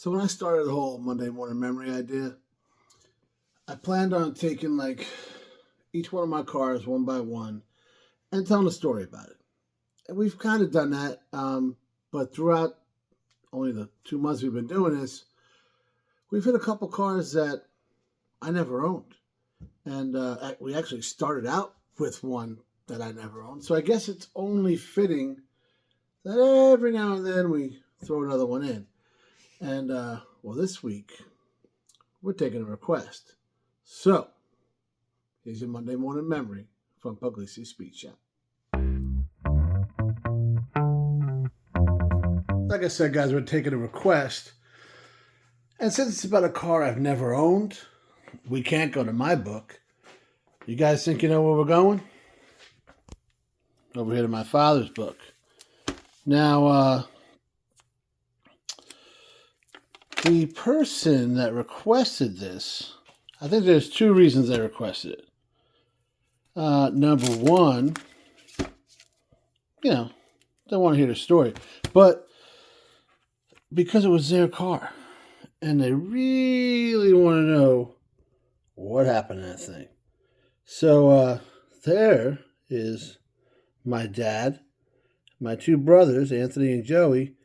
So when I started the whole Monday morning memory idea, I planned on taking each one of my cars one by one and telling a story about it. And we've kind of done that, but throughout only the 2 months we've been doing this, we've hit a couple cars that I never owned. And we actually started out with one that I never owned. So I guess it's only fitting that every now and then we throw another one in. And, this week, we're taking a request. So, here's your Monday morning memory from Pugliese Speed Shop. Like I said, guys, we're taking a request. And since it's about a car I've never owned, we can't go to my book. You guys think you know where we're going? Over here to my father's book. Now, the person that requested this, I think there's two reasons they requested it. Number one, they want to hear the story. But because it was their car, and they really want to know what happened to that thing. So there is my dad, my two brothers, Anthony and Joey,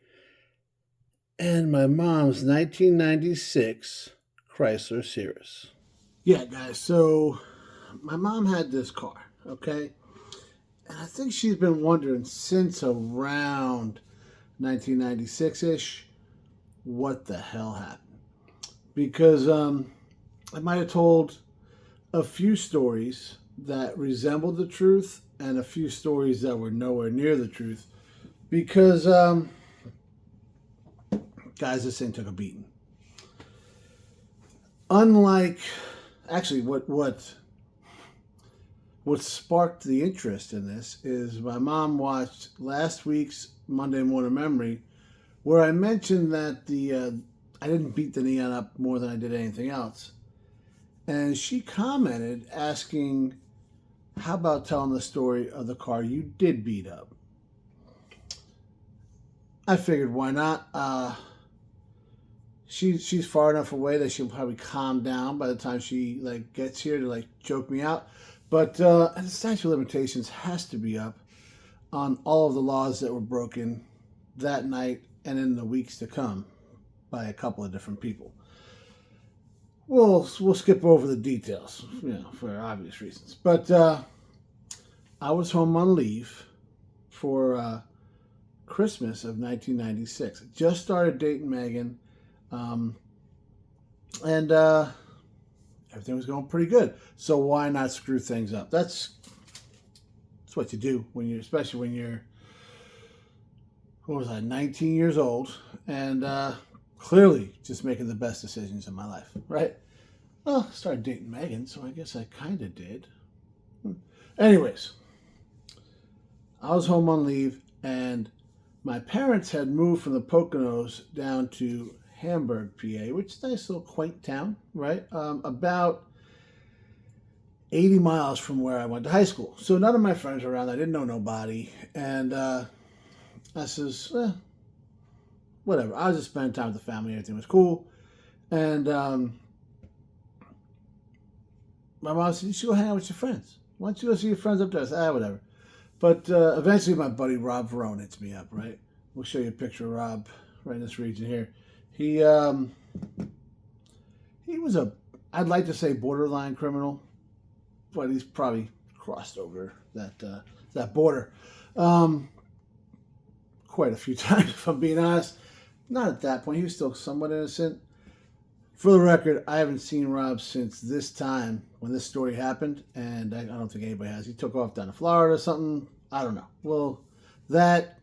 and my mom's 1996 Chrysler Cirrus. Yeah, guys, so my mom had this car, okay? And I think she's been wondering since around 1996-ish what the hell happened. Because I might have told a few stories that resembled the truth and a few stories that were nowhere near the truth. Because, guys, this thing took a beating. Unlike, actually, what sparked the interest in this is my mom watched last week's Monday Morning Memory, where I mentioned that I didn't beat the neon up more than I did anything else. And she commented asking, how about telling the story of the car you did beat up? I figured, why not? She's far enough away that she'll probably calm down by the time she gets here to joke me out. But the statute of limitations has to be up on all of the laws that were broken that night and in the weeks to come by a couple of different people. We'll skip over the details, for obvious reasons. But I was home on leave for Christmas of 1996. I just started dating Megan, and everything was going pretty good. So why not screw things up? That's what you do especially when you're, 19 years old, and clearly just making the best decisions in my life, right? Well, I started dating Megan, so I guess I kind of did. Anyways, I was home on leave, and my parents had moved from the Poconos down to Hamburg, PA, which is a nice little quaint town, right? About 80 miles from where I went to high school. So none of my friends were around. I didn't know nobody. And I says, whatever. I was just spending time with the family. Everything was cool. And my mom said, you should go hang out with your friends. Why don't you go see your friends up there? I said, whatever. But eventually my buddy Rob Verone hits me up, right? We'll show you a picture of Rob right in this region here. He was I'd like to say borderline criminal, but he's probably crossed over that border quite a few times, if I'm being honest. Not at that point. He was still somewhat innocent. For the record, I haven't seen Rob since this time when this story happened, and I don't think anybody has. He took off down to Florida or something. I don't know. Well, that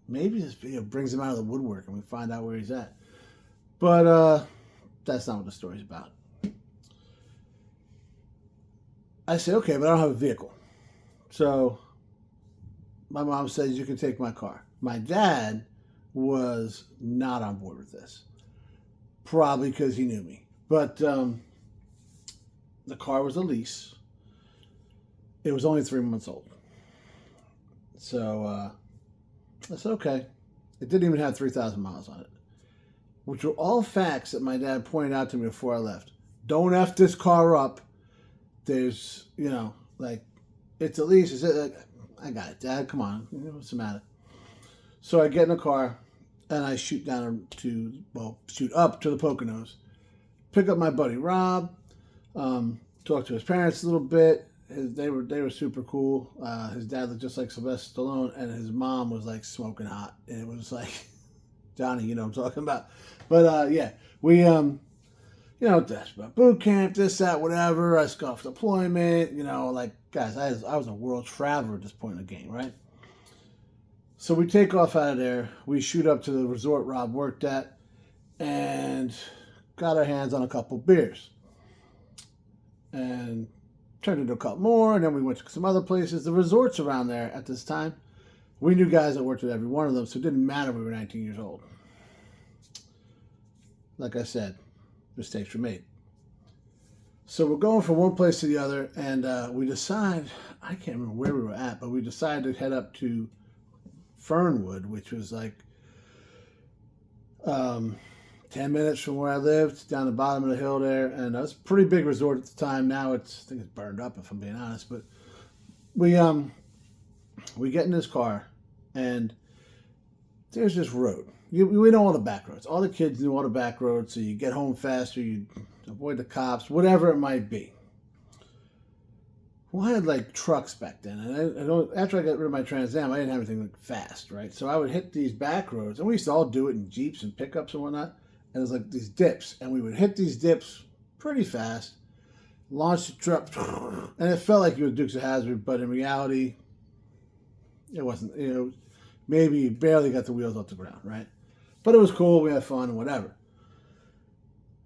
maybe this video brings him out of the woodwork and we find out where he's at. But that's not what the story's about. I said, okay, but I don't have a vehicle. So my mom says, you can take my car. My dad was not on board with this. Probably because he knew me. But the car was a lease. It was only 3 months old. So I said, okay. It didn't even have 3,000 miles on it. which were all facts that my dad pointed out to me before I left. Don't F this car up. There's, like, it's at least, I got it, Dad, come on, what's the matter? So I get in the car, and I shoot up to the Poconos, pick up my buddy Rob, talk to his parents a little bit. They were super cool. His dad looked just like Sylvester Stallone, and his mom was like smoking hot. And it was like, Johnny, you know what I'm talking about. But yeah, we that's about boot camp, this, that, whatever. I scuffed deployment. Like, guys, I was a world traveler at this point in the game, right? So we take off out of there. We shoot up to the resort Rob worked at, and got our hands on a couple beers, and turned into a couple more, and then we went to some other places. The resorts around there at this time, we knew guys that worked at every one of them, so it didn't matter we were 19 years old. Like I said, mistakes were made. So we're going from one place to the other, and we decide, I can't remember where we were at, but we decided to head up to Fernwood, which was like 10 minutes from where I lived, down the bottom of the hill there, and it was a pretty big resort at the time. Now I think it's burned up, if I'm being honest. But we get in this car, and there's this road. We know all the back roads. All the kids knew all the back roads, so you get home faster, you avoid the cops, whatever it might be. Well, I had like trucks back then, and after I got rid of my Trans Am, I didn't have anything like fast, right? So I would hit these back roads, and we used to all do it in Jeeps and pickups and whatnot. And it was like these dips, and we would hit these dips pretty fast, launch the truck, and it felt like you were Dukes of Hazzard, but in reality, it wasn't. Maybe you barely got the wheels off the ground, right? But it was cool. We had fun and whatever.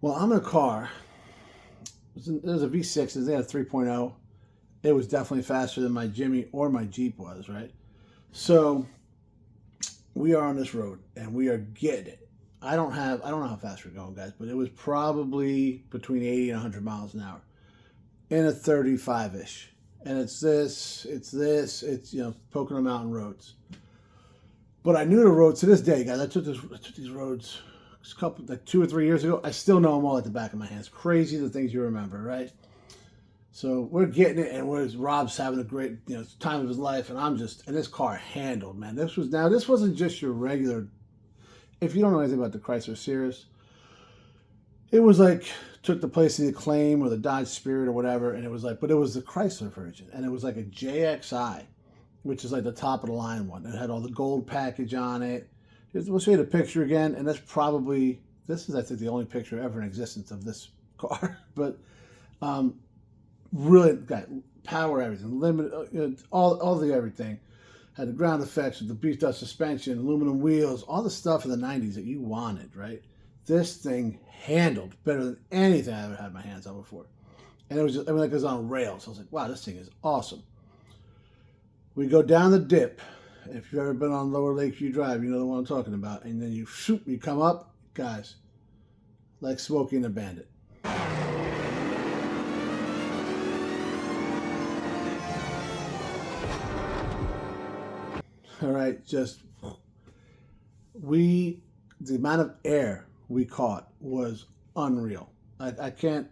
Well, I'm in a car. It was a V6. They had a 3.0. It was definitely faster than my Jimmy or my Jeep was, right? So we are on this road, and we are getting it. I don't know how fast we're going, guys, but it was probably between 80 and 100 miles an hour in a 35-ish. And it's Pocono Mountain roads. But I knew the roads to this day, guys. I took these roads like 2 or 3 years ago. I still know them all at the back of my hands. Crazy the things you remember, right? So we're getting it, and Rob's having a great time of his life, and this car handled, man. This wasn't just your regular. If you don't know anything about the Chrysler Cirrus, it was like took the place of the Acclaim or the Dodge Spirit or whatever, and it was the Chrysler version, and it was like a JXI, which is like the top of the line one. It had all the gold package on it. We'll show you the picture again, and this is I think the only picture ever in existence of this car, but really got power, everything, limited, all the everything. Had the ground effects with the beefed up suspension, aluminum wheels, all the stuff of the 90s that you wanted, right? This thing handled better than anything I ever had my hands on before. And it was like it was on rails. I was like, wow, this thing is awesome. We go down the dip. If you've ever been on Lower Lakeview Drive, you know the one I'm talking about. And then you come up, guys, like Smokey and the Bandit. All right, the amount of air we caught was unreal. I can't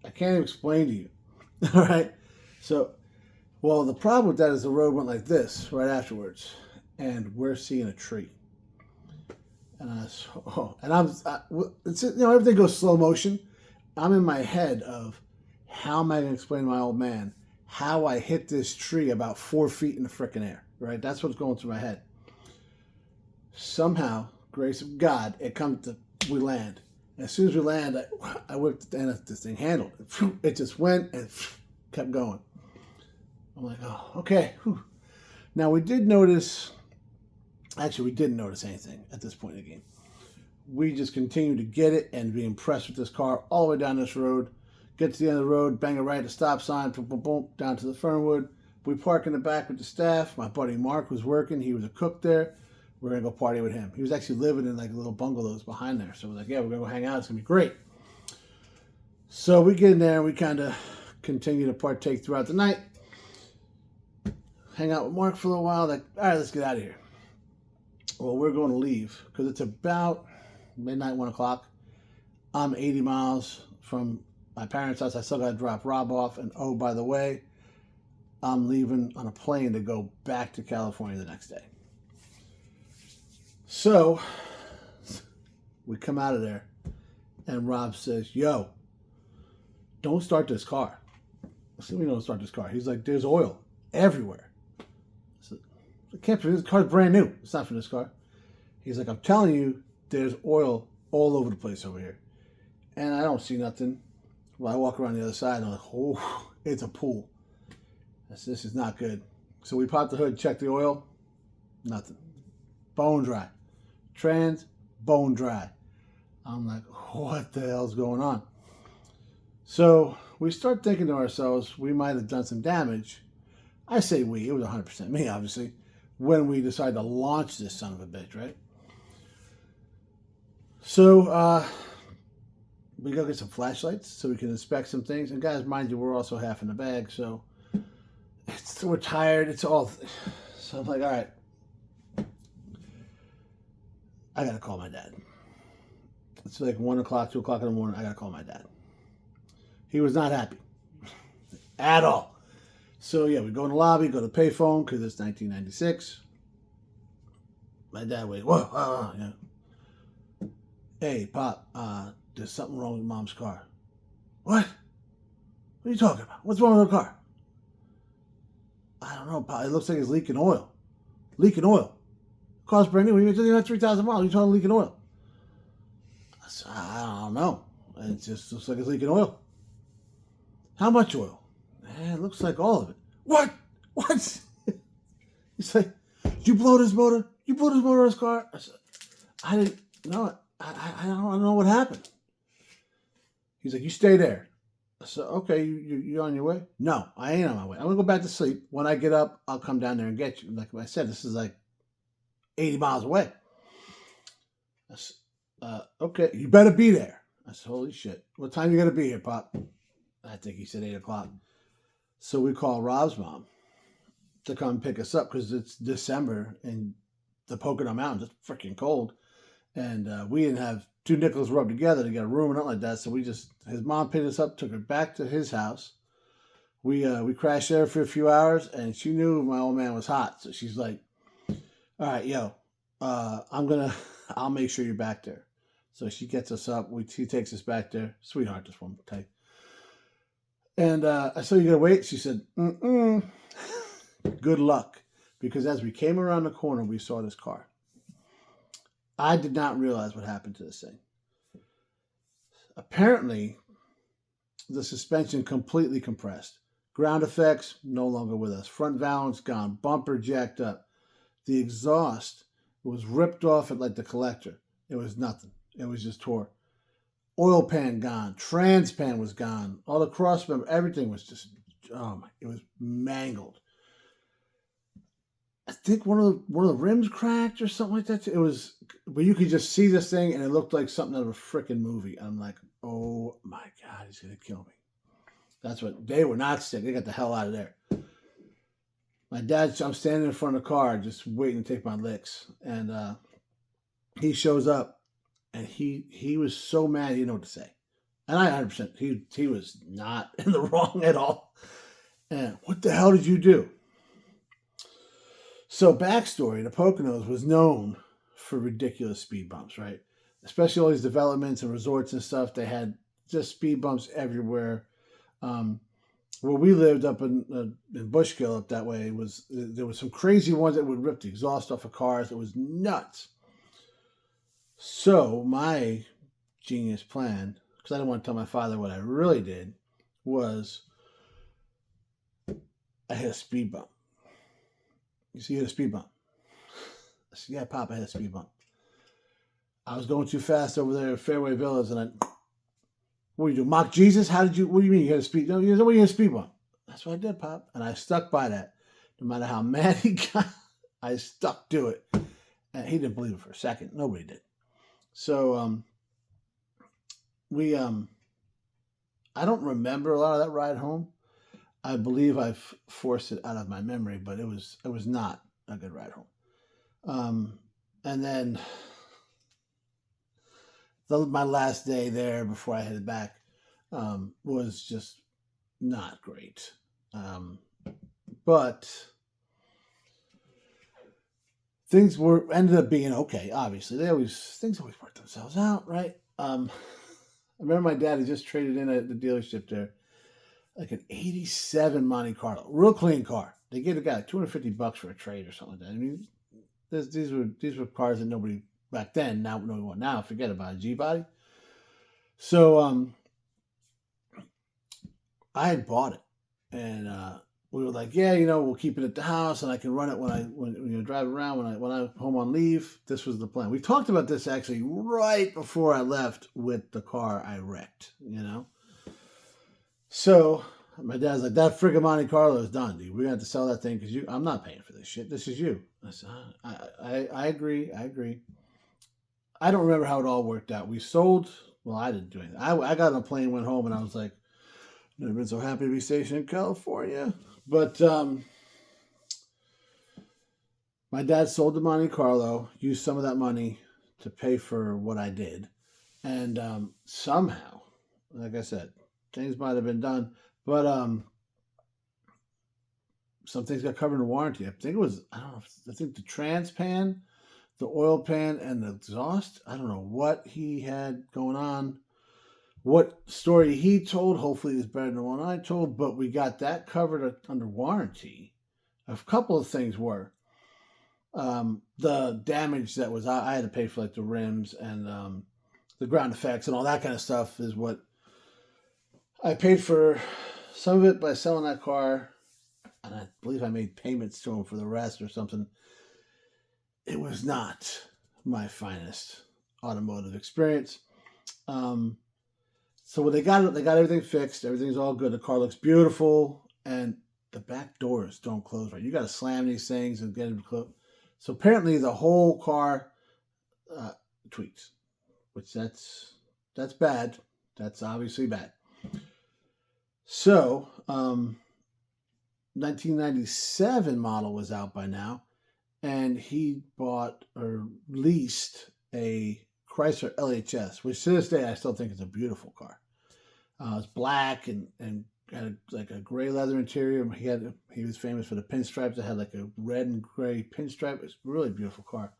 even explain to you. All right, so, well, the problem with that is the road went like this right afterwards, and we're seeing a tree. And everything goes slow motion. I'm in my head of how am I going to explain to my old man how I hit this tree about 4 feet in the frickin' air. Right, that's what's going through my head. Somehow, grace of God, we land. And as soon as we land, I whipped, and this thing handled. It just went and kept going. I'm like, oh, okay. Whew. Now we didn't notice anything at this point in the game. We just continued to get it and be impressed with this car all the way down this road. Get to the end of the road, bang a right at the stop sign, boom, boom, boom, down to the Fernwood. We park in the back with the staff. My buddy Mark was working. He was a cook there. We're going to go party with him. He was actually living in like little bungalows behind there. So we're like, yeah, we're going to go hang out. It's going to be great. So we get in there and we kind of continue to partake throughout the night. Hang out with Mark for a little while. Like, all right, let's get out of here. Well, we're going to leave because it's about, midnight, 1 o'clock. I'm 80 miles from my parents' house. I still got to drop Rob off. And oh, by the way, I'm leaving on a plane to go back to California the next day. So we come out of there, and Rob says, yo, don't start this car. I said, we don't start this car. He's like, there's oil everywhere. I said, I can't, this car's brand new. It's not for this car. He's like, I'm telling you, there's oil all over the place over here. And I don't see nothing. Well, I walk around the other side, and I'm like, oh, it's a pool. I said, this is not good. So we popped the hood, checked the oil. Nothing. Bone dry. Trans, bone dry. I'm like, what the hell's going on? So we start thinking to ourselves, we might have done some damage. I say we, it was 100% me, obviously, when we decided to launch this son of a bitch, right? So we go get some flashlights so we can inspect some things. And guys, mind you, we're also half in the bag, so we're tired. It's all. So I'm like, all right, I gotta call my dad. It's like 1 o'clock, 2 o'clock in the morning. I gotta call my dad. He was not happy at all. So yeah, we go in the lobby, go to the payphone because it's 1996. My dad wait, whoa, yeah. Hey, Pop, there's something wrong with Mom's car. What? What are you talking about? What's wrong with her car? I don't know, Pop. It looks like it's leaking oil. Leaking oil. Car's brand new. It's only 3,000 miles. You're talking leaking oil. I don't know. It just looks like it's leaking oil. How much oil? It looks like all of it. What? What? He's like, did you blow this motor? You blew this motor in his car? I said, I didn't know it. I don't know what happened. He's like, you stay there. I said, okay, you on your way? No, I ain't on my way. I'm going to go back to sleep. When I get up, I'll come down there and get you. Like I said, this is like 80 miles away. I said, okay, you better be there. I said, holy shit. What time you going to be here, Pop? I think he said 8 o'clock. So we call Rob's mom to come pick us up because it's December and the Pocono Mountains, it's freaking cold. And we didn't have 2 nickels rubbed together to get a room or nothing like that. So his mom picked us up, took her back to his house. We crashed there for a few hours, and she knew my old man was hot. So she's like, all right, yo, I'll make sure you're back there. So she gets us up. She takes us back there. Sweetheart, this one type. And I said, you gotta wait? She said, good luck. Because as we came around the corner, we saw this car. I did not realize what happened to this thing. Apparently, the suspension completely compressed. Ground effects, no longer with us. Front valance gone. Bumper jacked up. The exhaust was ripped off at like the collector. It was nothing. It was just tore. Oil pan gone. Trans pan was gone. All the cross member, everything was just, it was mangled. I think one of the rims cracked or something like that. It was, but you could just see this thing and it looked like something out of a freaking movie. I'm like, oh my God, he's going to kill me. That's what, they were not sick. They got the hell out of there. My dad, I'm standing in front of the car just waiting to take my licks. And he shows up and he was so mad he didn't know what to say. And I 100%, he was not in the wrong at all. And what the hell did you do? So backstory, the Poconos was known for ridiculous speed bumps, right? Especially all these developments and resorts and stuff. They had just speed bumps everywhere. Where we lived up in Bushkill up that way, there was some crazy ones that would rip the exhaust off of cars. It was nuts. So my genius plan, because I didn't want to tell my father what I really did, was I hit a speed bump. You see, you hit a speed bump. I said, yeah, Pop, I hit a speed bump. I was going too fast over there at Fairway Villas, and what do you do, mock Jesus? What do you mean you hit a speed? No, you hit a speed bump. That's what I did, Pop. And I stuck by that. No matter how mad he got, I stuck to it. And he didn't believe it for a second. Nobody did. So, I don't remember a lot of that ride home. I believe I've forced it out of my memory, but it was not a good ride home. And then my last day there before I headed back was just not great. But things ended up being okay. Obviously, things always work themselves out, right? I remember my dad had just traded in at the dealership there, like an '87 Monte Carlo, real clean car. They gave the guy like $250 for a trade or something like that. I mean, these were cars that nobody back then. Now forget about it. G body. So I had bought it, and we were like, yeah, we'll keep it at the house, and I can run it when drive around when I'm home on leave. This was the plan. We talked about this actually right before I left with the car I wrecked. So my dad's like, that friggin' Monte Carlo is done, dude. We're gonna have to sell that thing because I'm not paying for this shit. This is you. I said, I agree. I don't remember how it all worked out. We sold. Well, I didn't do anything. I got on a plane, went home, and I was like, never been so happy to be stationed in California. But my dad sold the Monte Carlo, used some of that money to pay for what I did, and somehow, like I said, things might have been done, but some things got covered in warranty. I think it was, I don't know, I think the trans pan, the oil pan, and the exhaust. I don't know what he had going on, what story he told. Hopefully it's better than the one I told, but we got that covered under warranty. A couple of things were the damage that was, I had to pay for like the rims and the ground effects and all that kind of stuff is what I paid for. Some of it by selling that car, and I believe I made payments to him for the rest or something. It was not my finest automotive experience. So when they got everything fixed, everything's all good. The car looks beautiful, and the back doors don't close right. You got to slam these things and get them to close. So apparently the whole car tweaks, which that's bad. That's obviously bad. So 1997 model was out by now, and he bought or leased a Chrysler LHS, which to this day I still think is a beautiful car. It's black and had like a gray leather interior. He was famous for the pinstripes. It had like a red and gray pinstripe. It's a really beautiful car.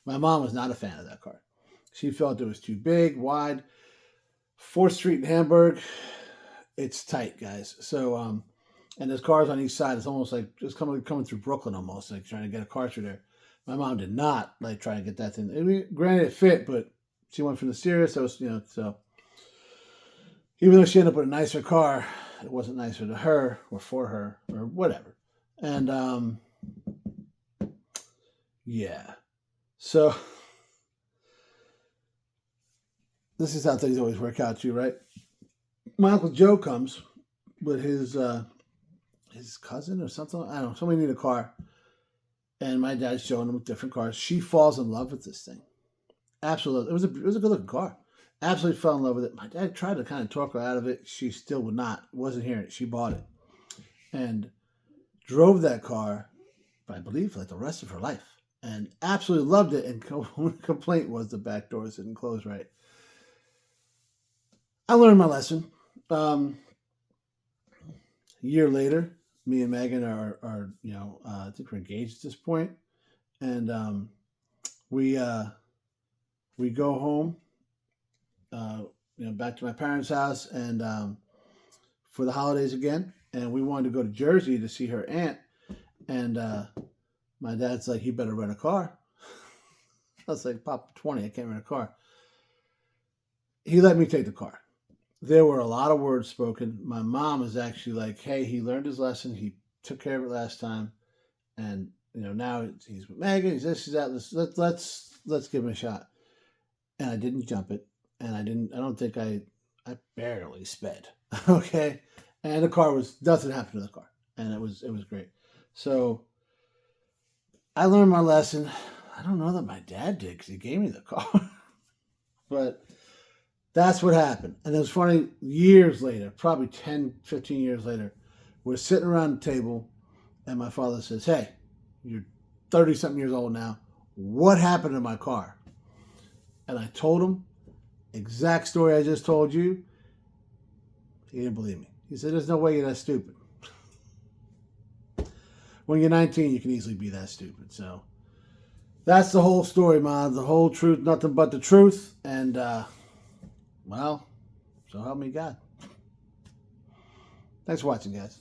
My mom was not a fan of that car. She felt it was too big, wide. 4th Street in Hamburg, it's tight, guys. So and there's cars on each side. It's almost like just coming through Brooklyn, almost like trying to get a car through there. My mom did not like try to get that thing. I mean, granted, it fit, but she went from the Cirrus. That was, so even though she ended up with a nicer car, it wasn't nicer to her or for her or whatever. And yeah, so this is how things always work out too, right? My Uncle Joe comes with his cousin or something. I don't know. Somebody needed a car. And my dad's showing them different cars. She falls in love with this thing. Absolutely. It was a good looking car. Absolutely fell in love with it. My dad tried to kind of talk her out of it. She still would not. Wasn't hearing it. She bought it. And drove that car, I believe, for like the rest of her life. And absolutely loved it. And the complaint was the back doors didn't close right. I learned my lesson. A year later, me and Megan are I think we're engaged at this point, and we go home, back to my parents' house, and for the holidays again, and we wanted to go to Jersey to see her aunt, and my dad's like, "You better rent a car." I was like, "Pop, 20, I can't rent a car." He let me take the car. There were a lot of words spoken. My mom was actually like, "Hey, he learned his lesson. He took care of it last time, and now he's with Megan. He's this, he's that. Let's give him a shot." And I didn't jump it, and I don't think I barely sped. Okay, and the car nothing happened to the car, and it was great. So I learned my lesson. I don't know that my dad did because he gave me the car, but. That's what happened. And it was funny, years later, probably 10, 15 years later, we're sitting around the table, and my father says, "Hey, you're 30-something years old now. What happened to my car?" And I told him, exact story I just told you. He didn't believe me. He said, there's no way you're that stupid. When you're 19, you can easily be that stupid. So that's the whole story, man. The whole truth, nothing but the truth. And, well, so help me God. Thanks for watching, guys.